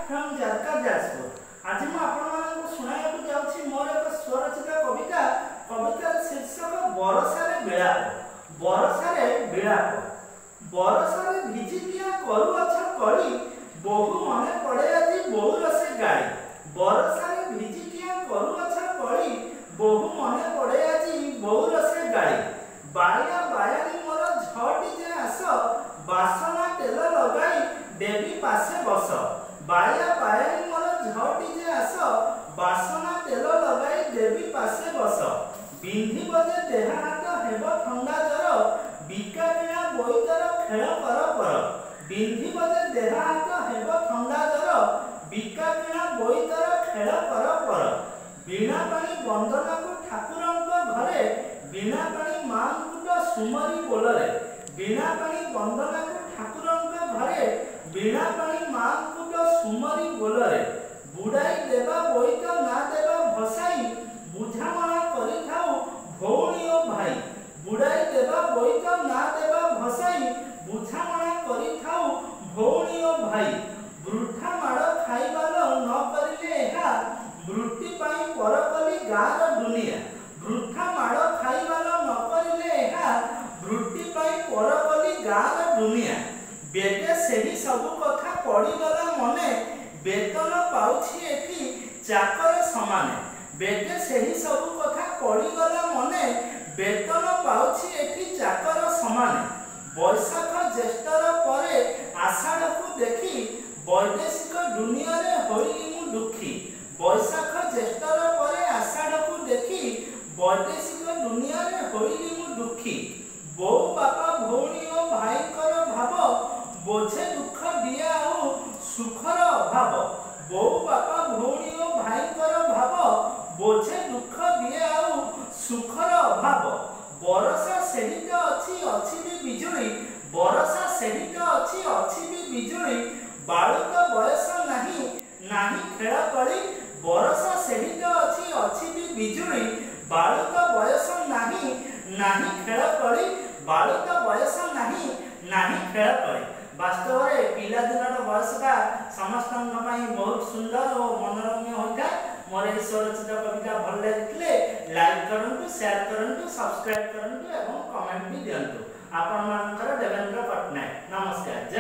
From जारका Jajpur. आज मैं आपको शुणाइବାକୁ जाउछि मोर एक स्वरचित कविता। कवितार शीर्षक बरसारे बिलाप। बरसारे बिलाप। बरसारे भिजिकिया करूअछ कळी, बहु मने पड़े आजि बहुर से गाड़ी। बरसारे भिजिकिया करूअछ कळी, बहु मने पड़े आजि बहुर से गाड़ी। बाया बायानी मोर झटी जे आस, बासना तेल लगाई देवी पासे बस। बाया बायानी मोर झटी जे आस, बासना तेल लगाई देवी पासे बस। बिंधी बजे देह हाथ हेब ठंडा जर, बिका किणा बोईतर खेल कर पर। बिंधी बजे देह हाथ हेब ठंडा जर, बिका किणा बोईतर खेल कर पर। बीणा पाणी वंदना को ठाकुरंक घरे, बीणा पाणी मांकुट सुमरी बोलरे। बीणा पाणी वंदना को ठाकुरंक घरे, बीणा पाणी मांकुट सुमरी बोलरे। बुड़ाई देवा बोईत ना देवा भसाई, बुझामणा करि थाउ भौणी ओ भाई। बुड़ाई देवा बोईत ना देवा भसाई, बुझामणा करि थाउ भौणी ओ भाई। वृथा माड़ खाइबाल न करिले एहा, वृत्ति पाई पर कली गार दुनिया। वृथा माड़ खाइबाल न करिले एहा, वृत्ति पाई पर कली गार दुनिया। बेटे सेही सब कथा पड़ीगला मने, वेतन पाउछि एठी चाकर समाने। बेटे सेही सब कथा पड़ीगला मने, वेतन पाउछि एठी चाकर समाने। बैशाख ज्येष्ठर परे आषाढ़ को देखी, वैदेशिक दुनिया रे होइली मु दुखी। बैशाख ज्येष्ठर परे आषाढ़ को देखी, वैदेशिक दुनिया रे होइली मु दुखी। बो बापा भौणी ओ भाईकर भाव, बोझे दुख दिया ओ सुखर अभाव। बो बापा भौणी ओ भाईकर भाव, बोझे दुख दिया ओ सुखर अभाव। बरसा सेहिट अछि भी बिजुली, बरसा सेहिट अछि भी बिजुली। बालुक बयस नाही नाही खेल कली, बरसा सेहिट अछि भी बिजुली। बालुक बयस नाही नाही खेल कली, बालुक बयस नाही नाही खेल कली। वास्तव में पिला दिनर बयसटा समस्त बहुत सुंदर और मनोरम्य होता है। मोर ये स्वरचित कविता भल लगे लाइक करूँ, शेयर करूँ, सब्सक्राइब करूँ और कमेंट भी दिंतु। आपण देवेंद्र पट्टनायक। नमस्कार।